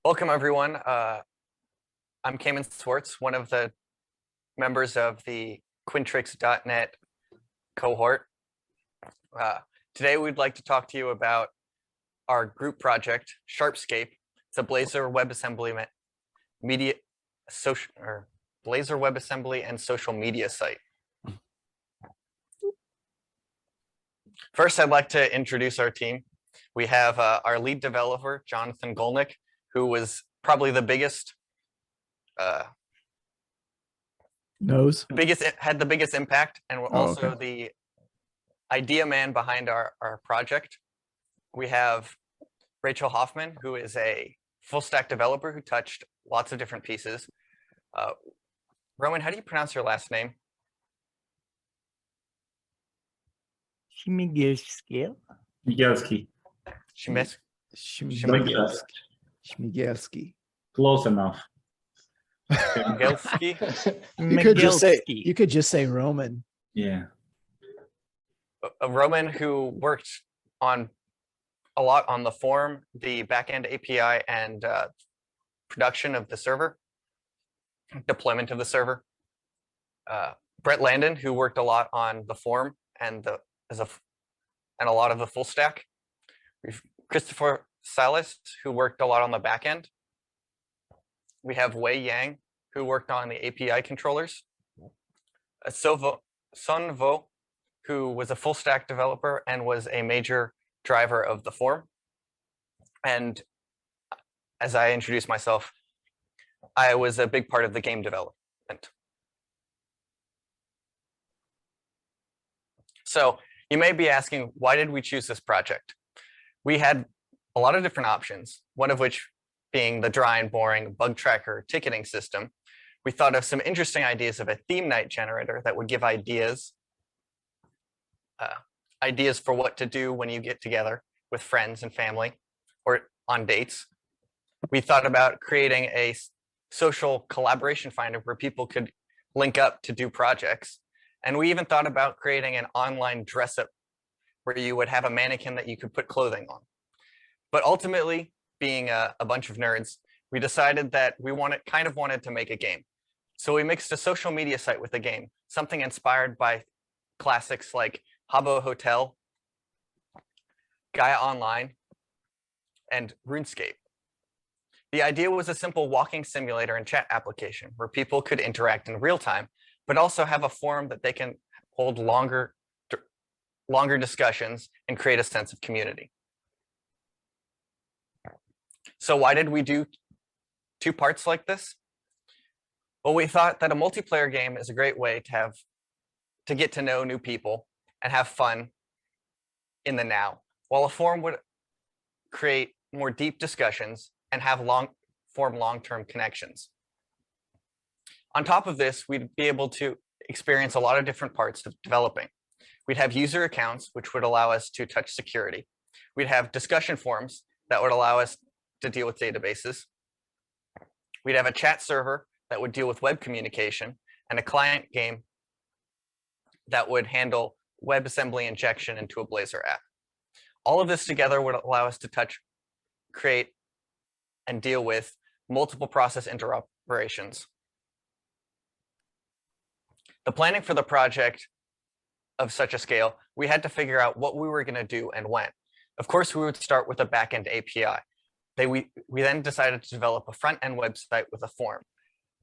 Welcome, everyone. I'm Cayman Swartz, one of the members of the Quintrix.net cohort. Today, we'd like to talk to you about our group project, Sharpscape. It's a Blazor WebAssembly Blazor WebAssembly and social media site. First, I'd like to introduce our team. We have our lead developer, Jonathan Golnick, who was probably the biggest, had the biggest impact, and also the idea man behind our project. We have Rachel Hoffman, who is a full stack developer who touched lots of different pieces. Roman, how do you pronounce your last name? Śmigielski. Śmigielski. Close enough. You could just say Roman. Yeah. A Roman who worked on a lot on the form, the backend API, and production of the server, deployment of the server. Brett Landon, who worked a lot on the form and a lot of the full stack. We've Christopher Salas, who worked a lot on the back end. We have Wei Yang, who worked on the API controllers. Sun Vo, who was a full stack developer and was a major driver of the form. And as I introduced myself, I was a big part of the game development. So you may be asking, why did we choose this project? We had a lot of different options, one of which being the dry and boring bug tracker ticketing system. We thought of some interesting ideas of a theme night generator that would give ideas for what to do when you get together with friends and family or on dates. We thought about creating a social collaboration finder where people could link up to do projects. And we even thought about creating an online dress up where you would have a mannequin that you could put clothing on. But ultimately, being a bunch of nerds, we decided that we kind of wanted to make a game. So we mixed a social media site with a game, something inspired by classics like Habbo Hotel, Gaia Online, and RuneScape. The idea was a simple walking simulator and chat application where people could interact in real time, but also have a forum that they can hold longer discussions and create a sense of community. So why did we do two parts like this? Well, we thought that a multiplayer game is a great way to get to know new people and have fun in the now, while a forum would create more deep discussions and have long-term connections. On top of this, we'd be able to experience a lot of different parts of developing. We'd have user accounts, which would allow us to touch security. We'd have discussion forums that would allow us to deal with databases. We'd have a chat server that would deal with web communication and a client game that would handle WebAssembly injection into a Blazor app. All of this together would allow us to create, and deal with multiple process interoperations. The planning for the project of such a scale, we had to figure out what we were going to do and when. Of course, we would start with a backend API. We then decided to develop a front-end website with a form,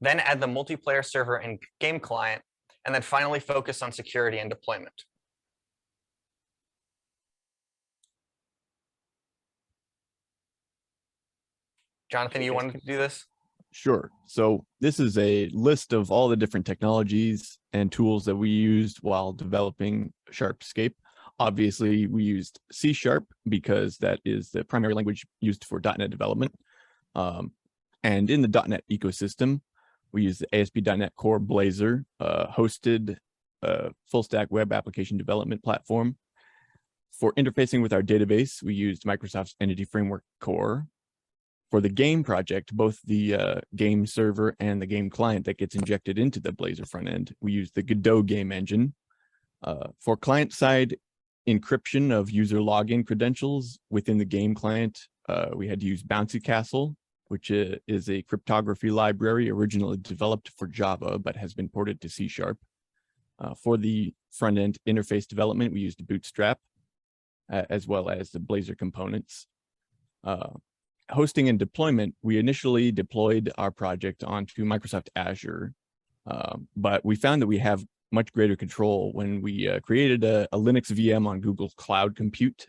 then add the multiplayer server and game client, and then finally focus on security and deployment. Jonathan, you wanted to do this? Sure. So this is a list of all the different technologies and tools that we used while developing Sharpscape. Obviously, we used C# because that is the primary language used for .NET development. And in the .NET ecosystem, we use the ASP.NET Core Blazor, hosted full stack web application development platform. For interfacing with our database, we used Microsoft's Entity Framework Core. For the game project, both the game server and the game client that gets injected into the Blazor front end, we use the Godot game engine. For client-side encryption of user login credentials within the game client, we had to use Bouncy Castle which is a cryptography library originally developed for Java, but has been ported to C#. For the front-end interface development, we used Bootstrap, as well as the Blazor components. Hosting and deployment, we initially deployed our project onto Microsoft Azure, but we found that we have much greater control when we created a Linux VM on Google's Cloud Compute.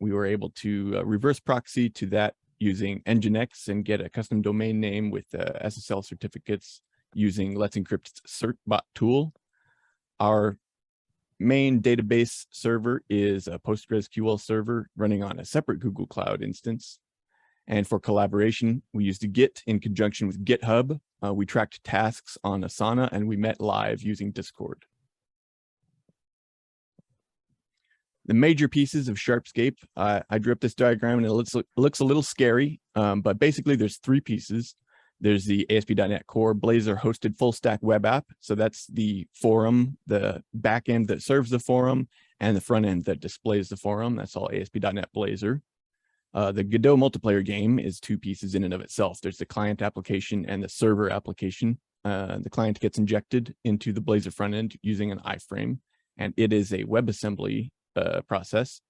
We were able to reverse proxy to that using Nginx and get a custom domain name with SSL certificates using Let's Encrypt's certbot tool. Our main database server is a PostgreSQL server running on a separate Google Cloud instance. And for collaboration, we used Git in conjunction with GitHub. We tracked tasks on Asana, and we met live using Discord. The major pieces of Sharpscape, I drew up this diagram and it looks a little scary, but basically there's 3 pieces. There's the ASP.NET Core Blazor hosted full stack web app. So that's the forum, the backend that serves the forum, and the front end that displays the forum. That's all ASP.NET Blazor. The Godot multiplayer game is 2 pieces in and of itself. There's the client application and the server application. The client gets injected into the Blazor front end using an iframe, and it is a WebAssembly process.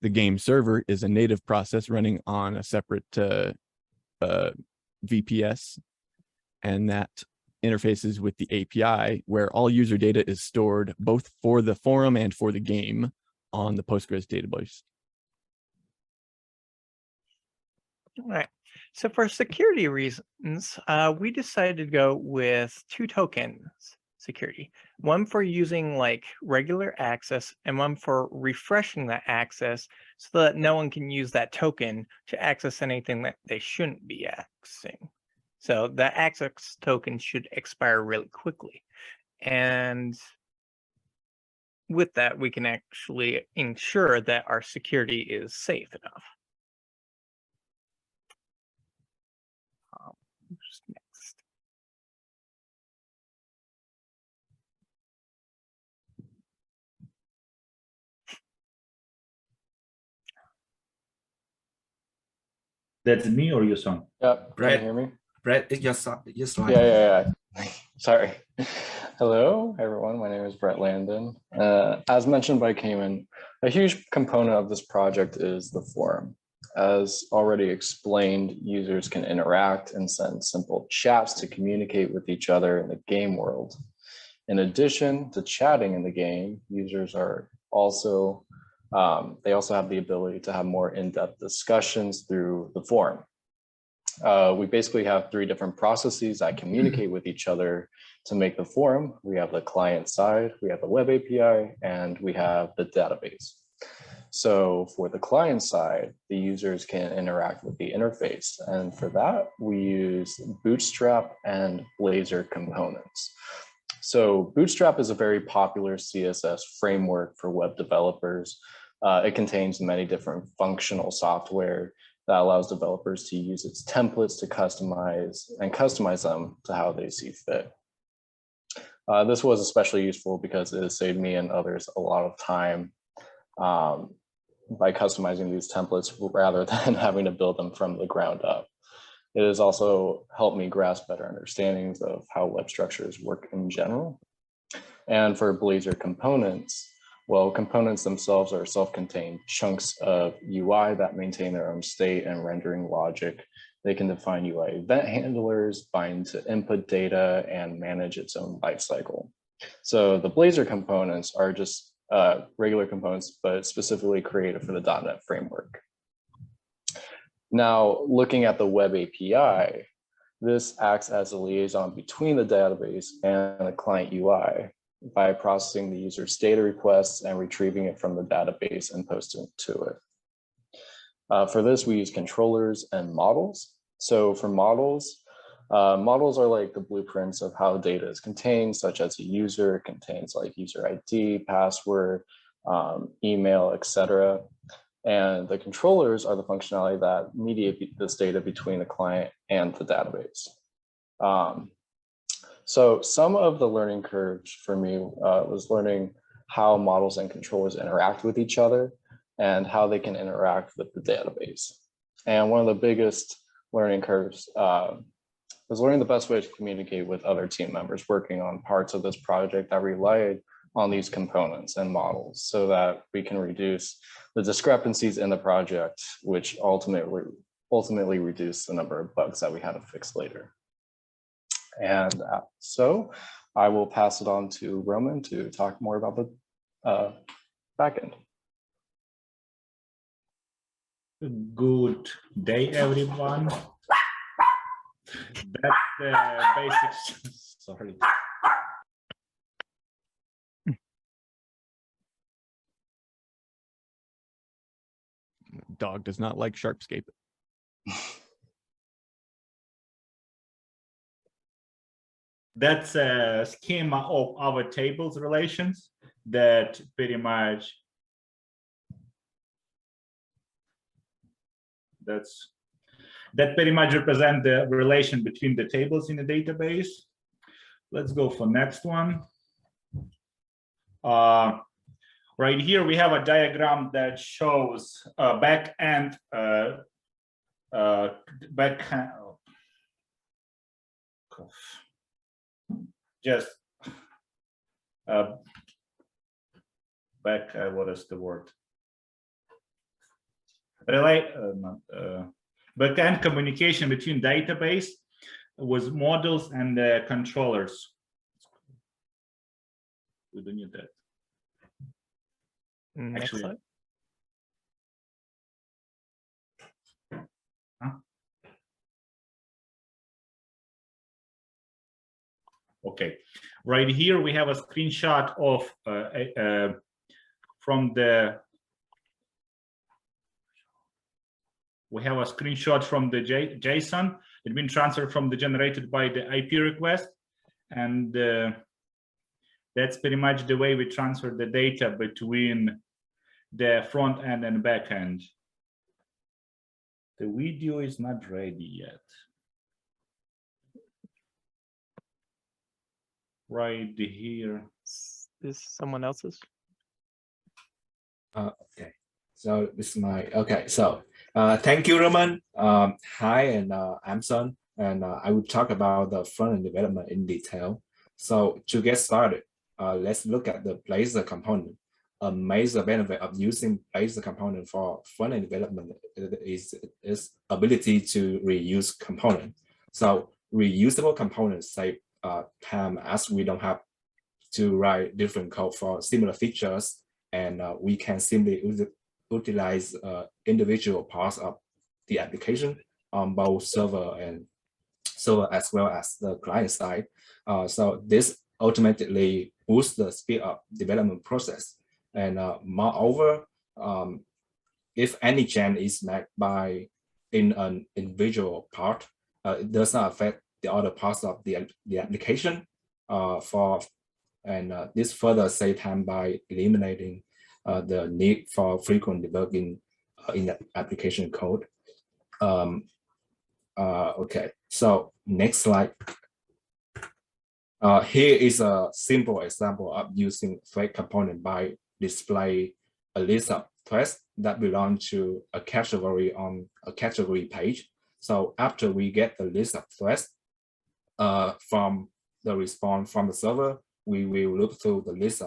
The game server is a native process running on a separate VPS, and that interfaces with the API where all user data is stored both for the forum and for the game on the Postgres database. All right. So for security reasons, we decided to go with 2 tokens security. One for using like regular access and one for refreshing that access so that no one can use that token to access anything that they shouldn't be accessing. So the access token should expire really quickly. And with that, we can actually ensure that our security is safe enough. Next. That's me or your song? Yeah, Brett, can you hear me? Brett, it's your slide. Yeah. Sorry. Hello, everyone. My name is Brett Landon. As mentioned by Cayman, a huge component of this project is the forum. As already explained, users can interact and send simple chats to communicate with each other in the game world. In addition to chatting in the game, users are also they also have the ability to have more in-depth discussions through the forum. We basically have 3 different processes that communicate with each other to make the forum. We have the client side, we have the web API, and we have the database. So for the client side, the users can interact with the interface. And for that, we use Bootstrap and Blazor components. So Bootstrap is a very popular CSS framework for web developers. It contains many different functional software that allows developers to use its templates to customize them to how they see fit. This was especially useful because it has saved me and others a lot of time by customizing these templates rather than having to build them from the ground up. It has also helped me grasp better understandings of how web structures work in general. And for Blazor components, well, components themselves are self-contained chunks of UI that maintain their own state and rendering logic. They can define UI event handlers, bind to input data, and manage its own lifecycle. So the Blazor components are just regular components, but specifically created for the .NET framework. Now, looking at the web API, this acts as a liaison between the database and the client UI by processing the user's data requests and retrieving it from the database and posting it to it. For this, we use controllers and models. So for models, models are like the blueprints of how data is contained, such as a user. It contains like user ID, password, email, etc. And the controllers are the functionality that mediate this data between the client and the database. So some of the learning curve for me was learning how models and controllers interact with each other and how they can interact with the database. And one of the biggest learning curves was learning the best way to communicate with other team members working on parts of this project that relied on these components and models so that we can reduce the discrepancies in the project, which ultimately reduce the number of bugs that we had to fix later. And so I will pass it on to Roman to talk more about the backend. Good day, everyone. That's the basics. Sorry. Dog does not like Sharpscape. That's a schema of our tables relations that pretty much represent the relation between the tables in the database. Let's go for next one. Right here we have a diagram that shows backend just what is the word? Backend communication between database with models and controllers. We don't need that. Next Actually, slide. Okay, right here we have a screenshot of from the JSON that's been transferred from the generated by the IP request, and that's pretty much the way we transfer the data between the front end and back end. The video is not ready yet. Right here. Is this someone else's? Okay, so this is my, okay, so thank you, Roman. Hi, and I'm Sun, and I will talk about the front-end development in detail. So to get started, let's look at the Blazor component. A major benefit of using Blazor component for front-end development is ability to reuse component. So reusable components save time, as we don't have to write different code for similar features, and we can simply utilize individual parts of the application on both server as well as the client side. So this ultimately boosts the speed of development process. And moreover, if any change is made in an individual part, it does not affect the other parts of the application. This further save time by eliminating the need for frequent debugging in the application code. Okay, so next slide. Here is a simple example of using thread component by display a list of threads that belong to a category on a category page. So after we get the list of threads from the response from the server, we will look through the list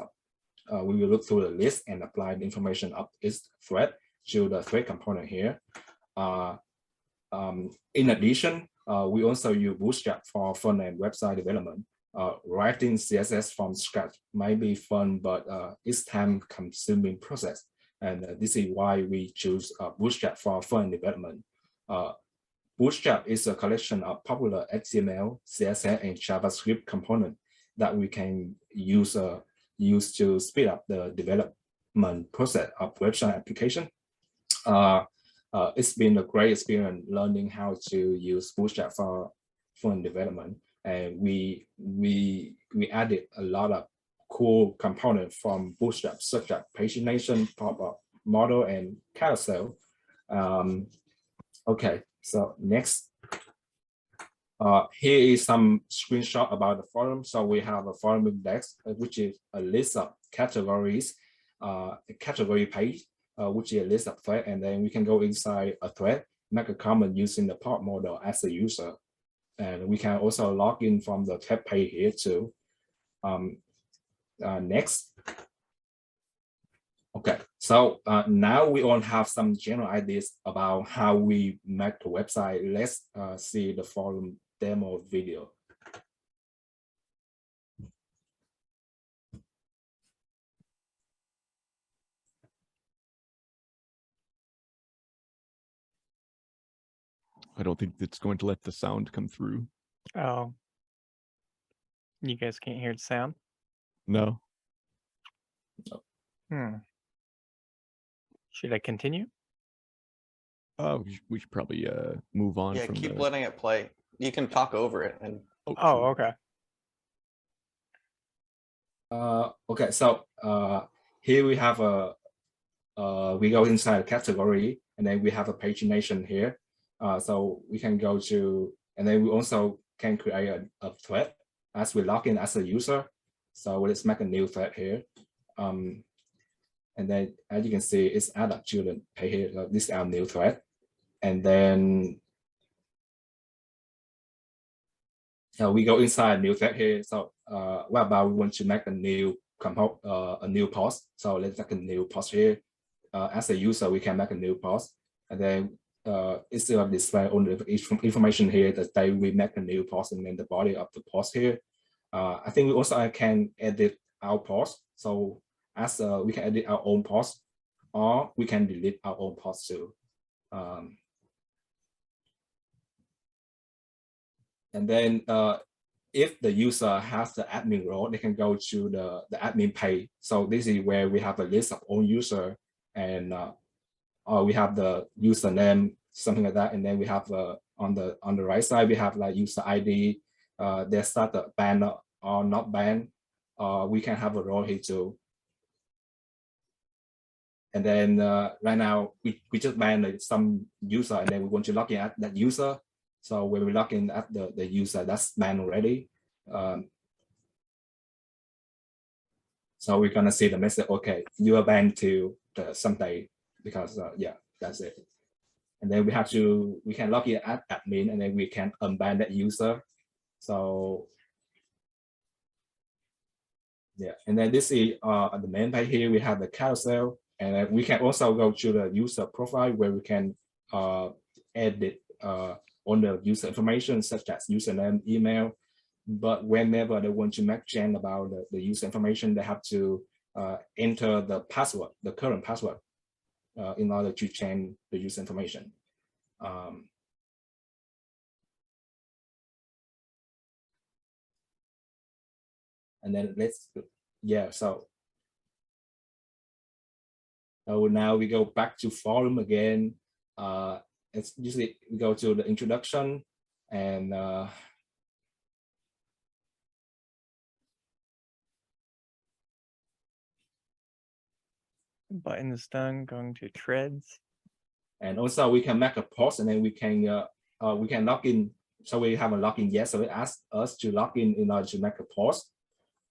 and apply the information of each thread to the thread component here. In addition, we also use Bootstrap for front-end website development. Writing CSS from scratch might be fun, but it's time-consuming process, and this is why we choose Bootstrap for front-end development. Bootstrap is a collection of popular HTML, CSS, and JavaScript components that we can use to speed up the development process of website application. It's been a great experience learning how to use Bootstrap for front-end development. And we added a lot of cool components from Bootstrap, such as pagination, pop-up, model, and carousel. Okay, so next. Here is some screenshot about the forum. So we have a forum index, which is a list of categories, a category page, which is a list of thread, and then we can go inside a thread, make a comment using the part model as a user. And we can also log in from the tab page here too. Next. Okay, so now we all have some general ideas about how we make the website. Let's see the forum demo video. I don't think it's going to let the sound come through. Oh. You guys can't hear the sound? No. Should I continue? Oh, we should probably move on. Yeah, from keep the... letting it play. You can talk over it and Oh, okay. Okay, so here we have we go inside a category, and then we have a pagination here. So we can go to, and then we also can create a thread as we log in as a user. So let's make a new thread here. And then as you can see, it's added to the page here. So this is our new thread. And then we go inside new thread here. So what about we want to make a new post? So let's make a new post here. As a user, we can make a new post, and then instead of display only information here, that day we make a new post and then the body of the post here. I think we also can edit our post. So as we can edit our own post, or we can delete our own post too. And then if the user has the admin role, they can go to the admin page. So this is where we have a list of own user, and we have the username, something like that. And then we have on the right side, we have like user ID, they start the ban or not ban. We can have a role here too. And then right now we just ban some user, and then we want to log in at that user. So when we log in at the user, that's banned already. So we're gonna see the message, okay, you are banned to someday, because yeah, that's it. And then we can log in at admin, and then we can unban that user. So yeah, and then this is on the main page here, we have the carousel, and then we can also go to the user profile where we can edit on the user information such as username, email. But whenever they want to make change about the user information, they have to enter the password, the current password, in order to change the user information. And then so now we go back to forum again. It's usually we go to the introduction, and button is done. Going to threads, and also we can make a post, and then we can log in. So we have a login. Yes, so it asks us to log in order to make a post,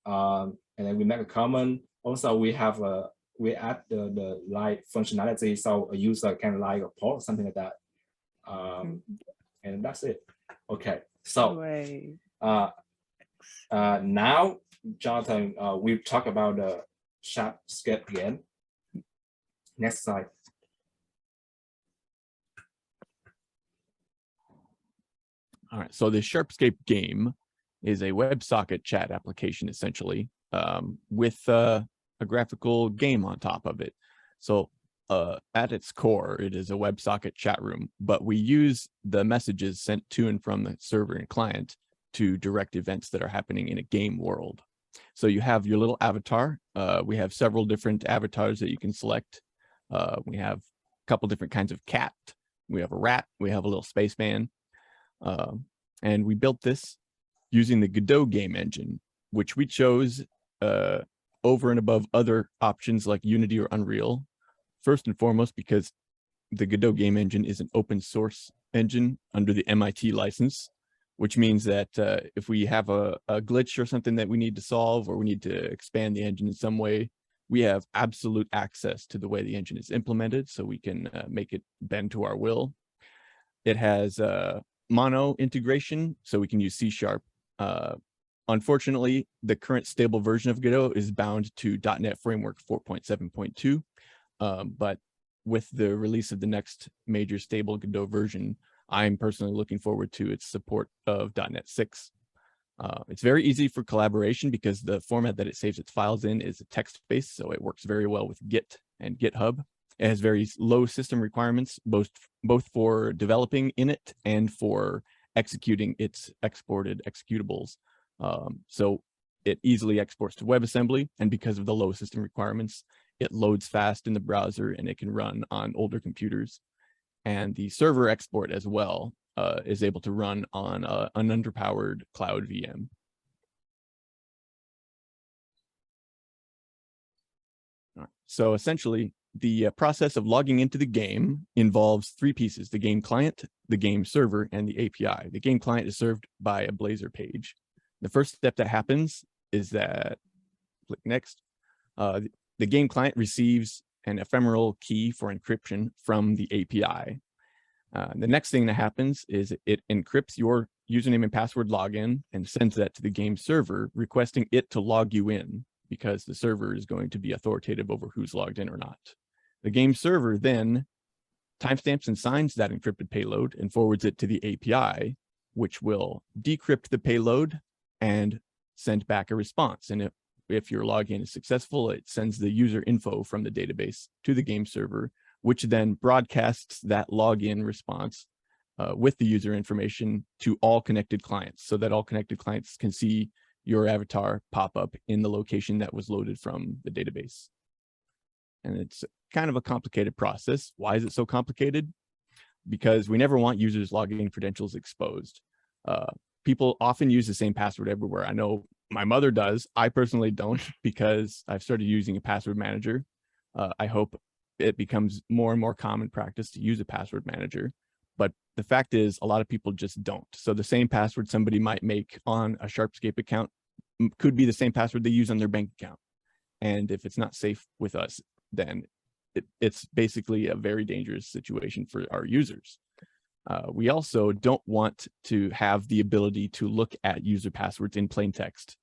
and then we make a comment. Also, we add the like functionality, so a user can like a post, something like that. And that's it. Okay, so now, Jonathan, we've talked about the Sharpscape again. Next slide. All right, so the Sharpscape game is a WebSocket chat application, essentially, with a graphical game on top of it. So at its core, it is a WebSocket chat room, but we use the messages sent to and from the server and client to direct events that are happening in a game world. So you have your little avatar. We have several different avatars that you can select. We have a couple different kinds of cat. We have a rat. We have a little spaceman. And we built this using the Godot game engine, which we chose over and above other options like Unity or Unreal. First and foremost, because the Godot game engine is an open source engine under the MIT license, which means that if we have a glitch or something that we need to solve, or we need to expand the engine in some way, we have absolute access to the way the engine is implemented, so we can make it bend to our will. It has mono integration, so we can use C#. Unfortunately, the current stable version of Godot is bound to .NET Framework 4.7.2, but with the release of the next major stable Godot version, I'm personally looking forward to its support of .NET 6. It's very easy for collaboration because the format that it saves its files in is text-based, so it works very well with Git and GitHub. It has very low system requirements, both for developing in it and for executing its exported executables. So it easily exports to WebAssembly, and because of the low system requirements, it loads fast in the browser and it can run on older computers. And the server export as well is able to run on an underpowered cloud VM. So essentially, the process of logging into the game involves three pieces: the game client, the game server, and the API. The game client is served by a Blazor page. The first step that happens is that, click next, the game client receives an ephemeral key for encryption from the API. The next thing that happens is it encrypts your username and password login and sends that to the game server, requesting it to log you in, because the server is going to be authoritative over who's logged in or not. The game server then timestamps and signs that encrypted payload and forwards it to the API, which will decrypt the payload and send back a response. And if your login is successful, it sends the user info from the database to the game server, which then broadcasts that login response with the user information to all connected clients, so that all connected clients can see your avatar pop up in the location that was loaded from the database. And it's kind of a complicated process. Why is it so complicated? Because we never want users' login credentials exposed. People often use the same password everywhere. I know my mother does. I personally don't, because I've started using a password manager. I hope it becomes more and more common practice to use a password manager. But the fact is, a lot of people just don't. So the same password somebody might make on a Sharpscape account could be the same password they use on their bank account. And if it's not safe with us, then it's basically a very dangerous situation for our users. We also don't want to have the ability to look at user passwords in plain text.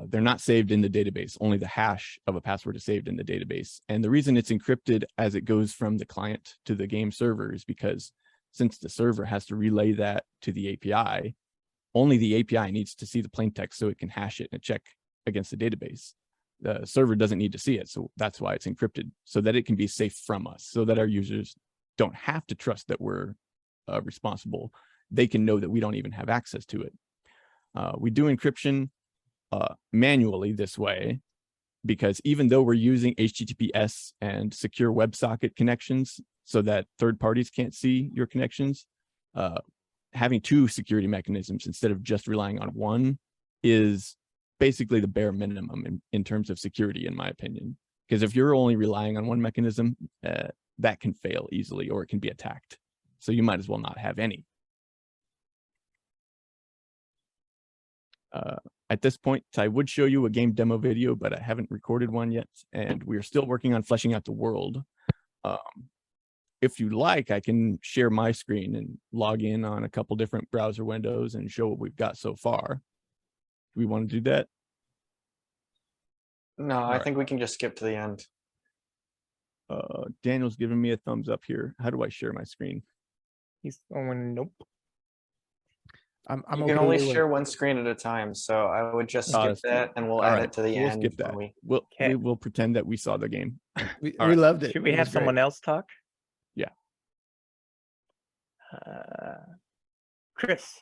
They're not saved in the database. Only the hash of a password is saved in the database. And the reason it's encrypted as it goes from the client to the game server is because since the server has to relay that to the API, only the API needs to see the plain text so it can hash it and check against the database. The server doesn't need to see it. So that's why it's encrypted, so that it can be safe from us, so that our users don't have to trust that we're responsible. They can know that we don't even have access to it. We do encryption manually this way, because even though we're using HTTPS and secure WebSocket connections so that third parties can't see your connections, having two security mechanisms instead of just relying on one is basically the bare minimum in terms of security, in my opinion. Because if you're only relying on one mechanism, that can fail easily, or it can be attacked. So you might as well not have any. At this point, I would show you a game demo video, but I haven't recorded one yet, and we're still working on fleshing out the world. If you like, I can share my screen and log in on a couple different browser windows and show what we've got so far. Do we want to do that? No, I think we can just skip to the end. Daniel's giving me a thumbs up here. How do I share my screen? He's going, nope. I'm You okay can only with- share one screen at a time, so I would just skip that's that, and we'll All add right, it to the we'll end. skip that. when We will pretend that we saw the game. We All right. loved it. Should we It have was great. someone else talk? Yeah. Chris.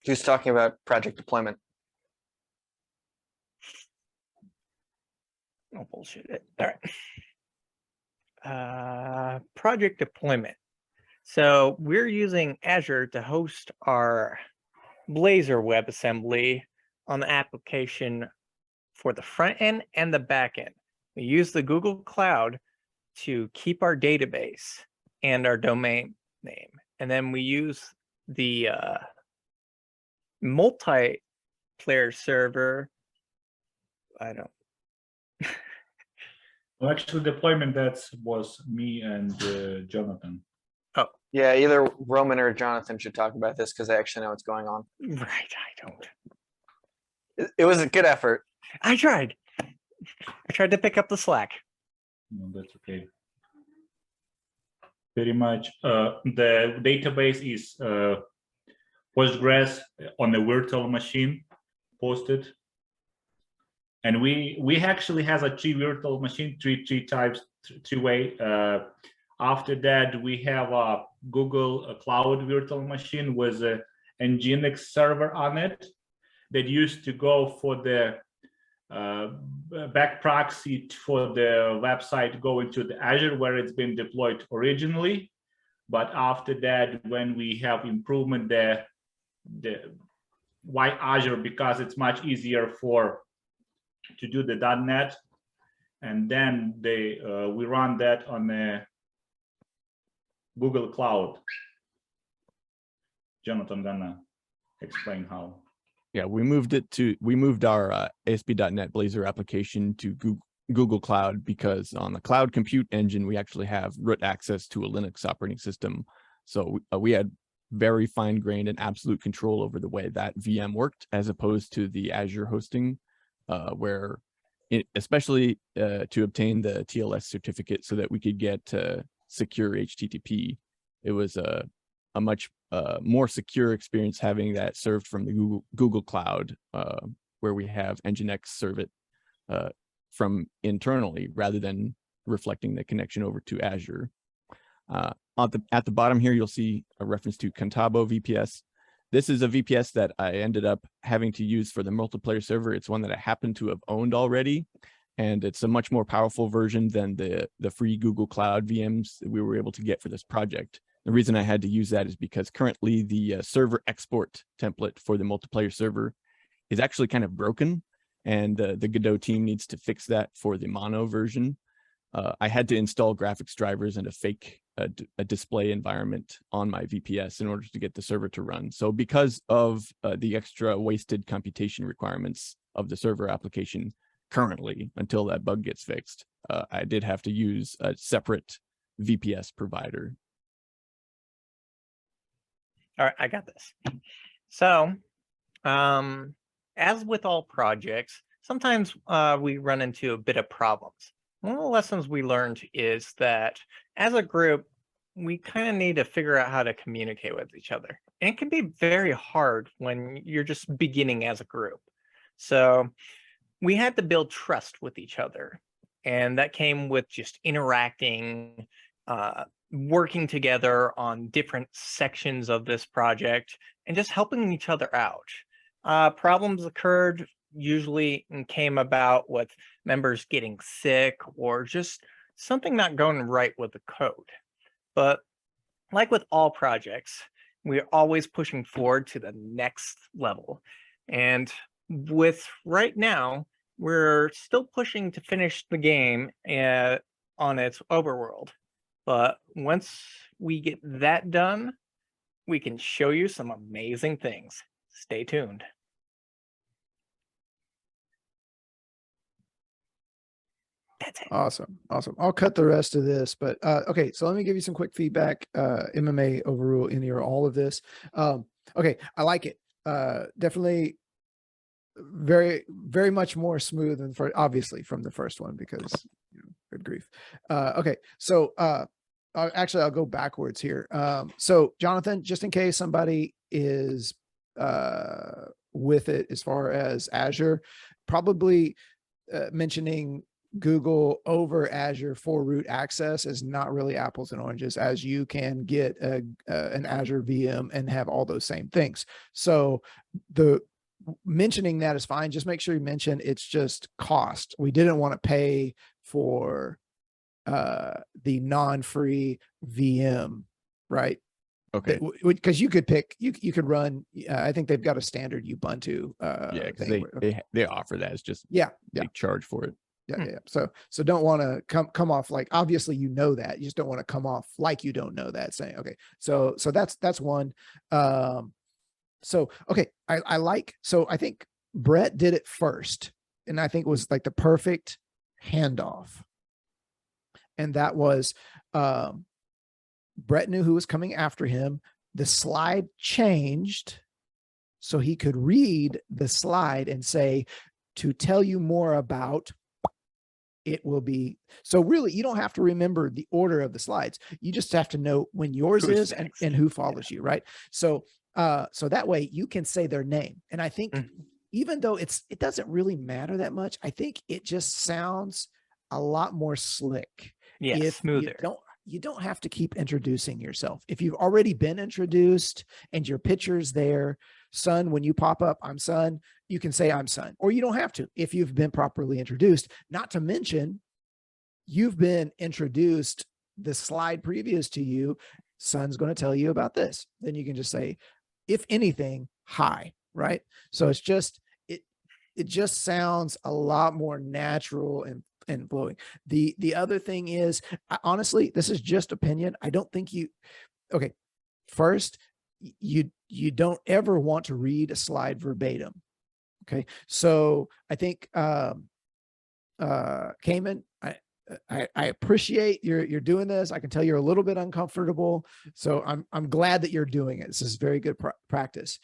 Who's talking about project deployment? Oh, bullshit. All right. Project deployment. So we're using Azure to host our Blazor WebAssembly on the application for the front end and the back end. We use the Google Cloud to keep our database and our domain name. And then we use the multiplayer server I don't. Well, actually, deployment that was me and Jonathan. Yeah, either Roman or Jonathan should talk about this because they actually know what's going on. Right, I don't. It was a good effort. I tried. I tried to pick up the slack. No, that's okay. Pretty much, the database is Postgres on a virtual machine posted. And we actually has a 3 virtual machine, three types, three-way. After that, we have a Google Cloud virtual machine with a Nginx server on it that used to go for the back proxy for the website going to the Azure where it's been deployed originally. But after that, when we have improvement there, why Azure? Because it's much easier to do the .NET, and then we run that on the Google Cloud. Jonathan gonna explain how. Yeah, we moved our ASP.NET Blazor application to Google Cloud because on the Cloud Compute Engine, we actually have root access to a Linux operating system. So we had very fine-grained and absolute control over the way that VM worked, as opposed to the Azure hosting, where especially to obtain the TLS certificate so that we could get secure HTTP, it was a much more secure experience having that served from the Google Cloud, where we have Nginx serve it from internally rather than reflecting the connection over to Azure. At the bottom here, you'll see a reference to Contabo VPS. This is a VPS that I ended up having to use for the multiplayer server. It's one that I happen to have owned already, and it's a much more powerful version than the free Google Cloud VMs that we were able to get for this project. The reason I had to use that is because currently the server export template for the multiplayer server is actually kind of broken, and the Godot team needs to fix that for the mono version. I had to install graphics drivers and a fake display environment on my VPS in order to get the server to run. So because of the extra wasted computation requirements of the server application currently, until that bug gets fixed, I did have to use a separate VPS provider. All right, I got this. So, as with all projects, sometimes we run into a bit of problems. One of the lessons we learned is that as a group, we kind of need to figure out how to communicate with each other. And it can be very hard when you're just beginning as a group. So we had to build trust with each other. And that came with just interacting, working together on different sections of this project, and just helping each other out. Problems occurred usually and came about with members getting sick or just something not going right with the code. But like with all projects, we're always pushing forward to the next level. And with right now, we're still pushing to finish the game on its overworld. But once we get that done, we can show you some amazing things. Stay tuned. That's it. Awesome. I'll cut the rest of this, but okay. So let me give you some quick feedback. MMA overrule in here, all of this. Okay, I like it. Definitely very, very much more smooth than obviously from the first one because good grief. Okay, so actually I'll go backwards here. So Jonathan, just in case somebody is with it as far as Azure, probably mentioning Google over Azure for root access is not really apples and oranges, as you can get an Azure VM and have all those same things. So the mentioning that is fine. Just make sure you mention it's just cost. We didn't want to pay for the non-free VM, right? Okay. Because you could pick, you could run. I think they've got a standard Ubuntu. Yeah, because they offer that as just they charge for it. Yeah. So don't want to come off like, obviously you know that, you just don't want to come off like you don't know that, saying okay. So that's one. So okay, I think Brett did it first, and I think it was like the perfect handoff. And that was Brett knew who was coming after him. The slide changed so he could read the slide and say, to tell you more about, it will be. So really, you don't have to remember the order of the slides. You just have to know when yours Who's is next. and who follows you, right? So so that way you can say their name. And I think even though it doesn't really matter that much, I think it just sounds a lot more slick. Yeah, If smoother. you don't have to keep introducing yourself. If you've already been introduced and your picture's there, Son, when you pop up, I'm Son, you can say I'm Son, or you don't have to if you've been properly introduced. Not to mention, you've been introduced the slide previous to you. Son's going to tell you about this. Then you can just say, if anything, hi, right? So it's just, it just sounds a lot more natural and flowing. The other thing is, honestly, this is just opinion. I don't think okay. First, you don't ever want to read a slide verbatim. Okay. So I think, Cayman, I appreciate you're doing this. I can tell you're a little bit uncomfortable. So I'm glad that you're doing it. This is very good practice,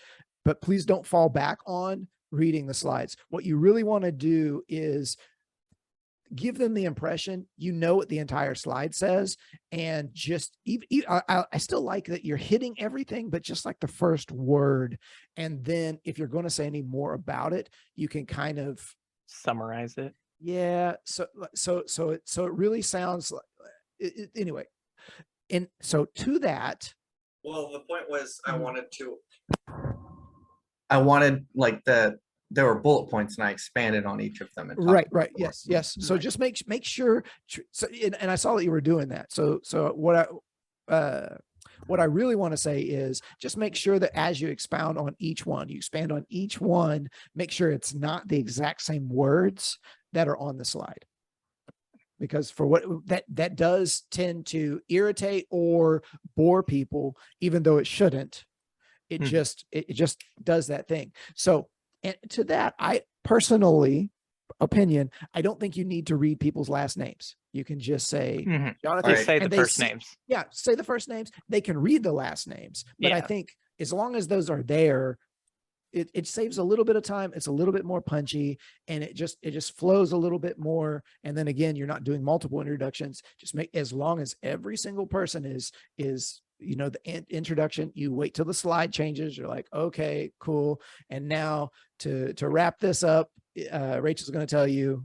but please don't fall back on reading the slides. What you really want to do is give them the impression you know what the entire slide says, and just I still like that you're hitting everything, but just like the first word. And then if you're going to say any more about it, you can kind of Summarize it. yeah. So it really sounds like anyway. And so to that, Well, the point was I wanted like there were bullet points and I expanded on each of them. And talked right. about more. Yes. So just make sure. So, and I saw that you were doing that. So what I really want to say is just make sure that as you expound on each one, you expand on each one, make sure it's not the exact same words that are on the slide. Because for what that does tend to irritate or bore people, even though it shouldn't. It just does that thing. So, and to that, I personally opinion, I don't think you need to read people's last names. You can just say Jonathan. Just say and the they first see- names. Yeah, say the first names. They can read the last names, but I Yeah. think as long as those are there, it saves a little bit of time. It's a little bit more punchy, and it just flows a little bit more. And then again, you're not doing multiple introductions. Just make, as long as every single person is the introduction, you wait till the slide changes. You're like, okay, cool. And now to wrap this up, Rachel's going to tell you,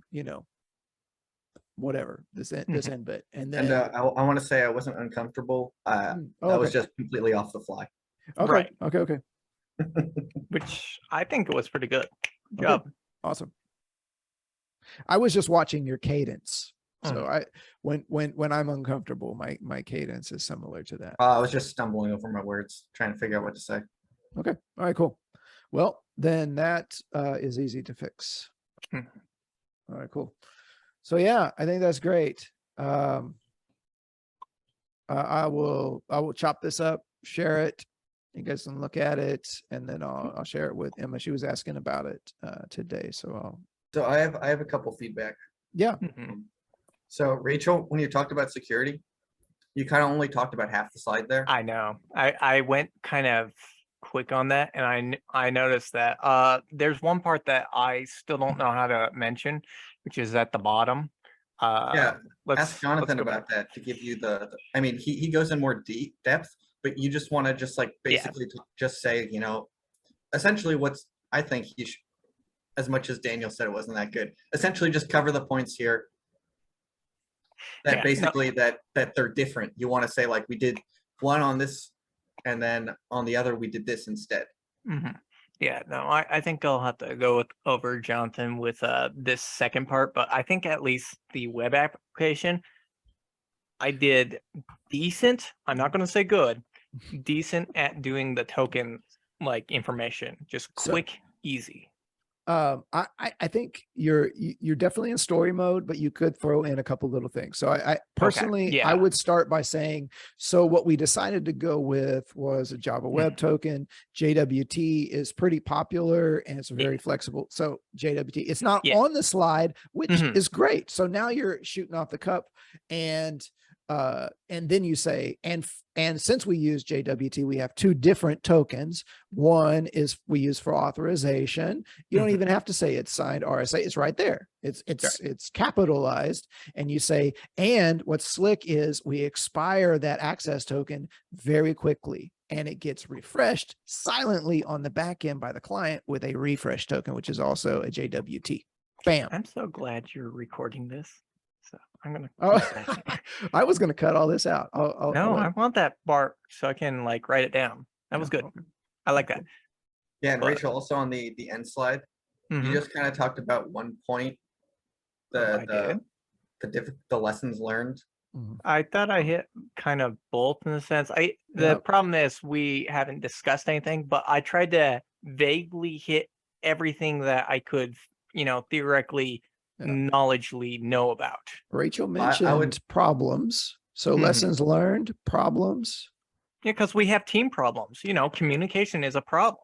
whatever this end bit, and then I want to say I wasn't uncomfortable. That was just completely off the fly. okay, Right. okay. Which I think it was pretty good. Good Okay. job. Awesome. I was just watching your cadence. So I when I'm uncomfortable, my cadence is similar to that. I was just stumbling over my words, trying to figure out what to say. Okay. All right, cool. Well, then that is easy to fix. All right, cool. So yeah, I think that's great. I will chop this up, share it. You guys can look at it, and then I'll share it with Emma. She was asking about it today, so I have a couple feedback. yeah. So Rachel, when you talked about security, you kind of only talked about half the slide there. I know. I went kind of quick on that, and I noticed that there's one part that I still don't know how to mention, which is at the bottom. Yeah, ask Jonathan go about back. that to give you I mean, he goes in more depth, but you just want to just like basically just say, essentially I think he should, as much as Daniel said it wasn't that good, essentially just cover the points here. That Yeah, basically that they're different. You want to say like we did one on this, and then on the other we did this instead. Yeah, no, I think I'll have to go over Jonathan with this second part, but I think at least the web application, I did decent. I'm not going to say good, decent at doing the token like information, just quick, easy. I think you're definitely in story mode, but you could throw in a couple little things. So I personally, yeah. I would start by saying, so what we decided to go with was a Java Web Token. JWT is pretty popular and it's very flexible. So JWT, it's not Yeah. on the slide, which Mhm. is great. So now you're shooting off the cup, and then you say, and since we use JWT, we have two different tokens. One is we use for authorization. You don't Mhm. even have to say it's signed RSA. It's right there. It's capitalized. And you say, and what's slick is we expire that access token very quickly, and it gets refreshed silently on the back end by the client with a refresh token, which is also a JWT. Bam. I'm so glad you're recording this. So I'm gonna. Oh, keep that in there. I was going to cut all this out. I'll No, let- I want that part so I can like write it down. That was good. I like that. Yeah, and But- Rachel, also on the end slide, Mhm. you just kind of talked about one point, I the lessons learned. I thought I hit kind of both in a sense. The Yep. problem is we haven't discussed anything, but I tried to vaguely hit everything that I could, theoretically, Yeah. knowledgeably know about. Rachel I mentioned would- problems. So Mhm. lessons learned, problems. Yeah, because we have team problems. Communication is a problem,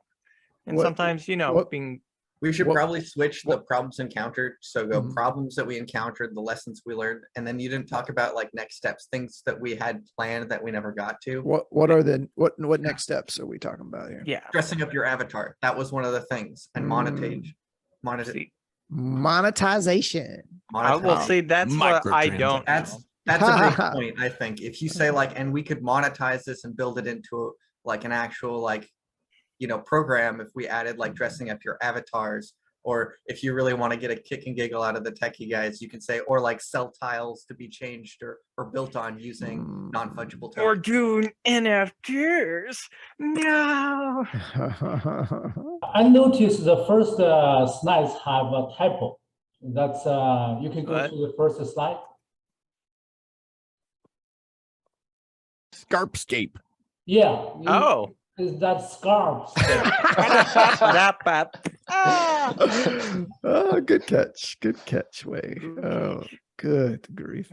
and What- sometimes what- being We should What- probably switch the what- problems encountered. So go Mhm. problems that we encountered, the lessons we learned, and then you didn't talk about like next steps, things that we had planned that we never got to. What are the what next steps are we talking about here? yeah. Dressing up your avatar. That was one of the things. And monetization. See, Monetization. I will Monetization. say that's what I don't. That's know. that's a great point, I think. If you say like, and we could monetize this and build it into like an actual program, if we added like dressing up your avatars, or if you really want to get a kick and giggle out of the techie guys, you can say, or like sell tiles to be changed or built on using non-fungible Or tokens. doing NFTs. No. I noticed the first slides have a typo. That's you can go What? to the first slide. Scarpscape. Yeah. Oh. Is that scarf? Oh, good catch. Good catch, Way. Oh, good grief.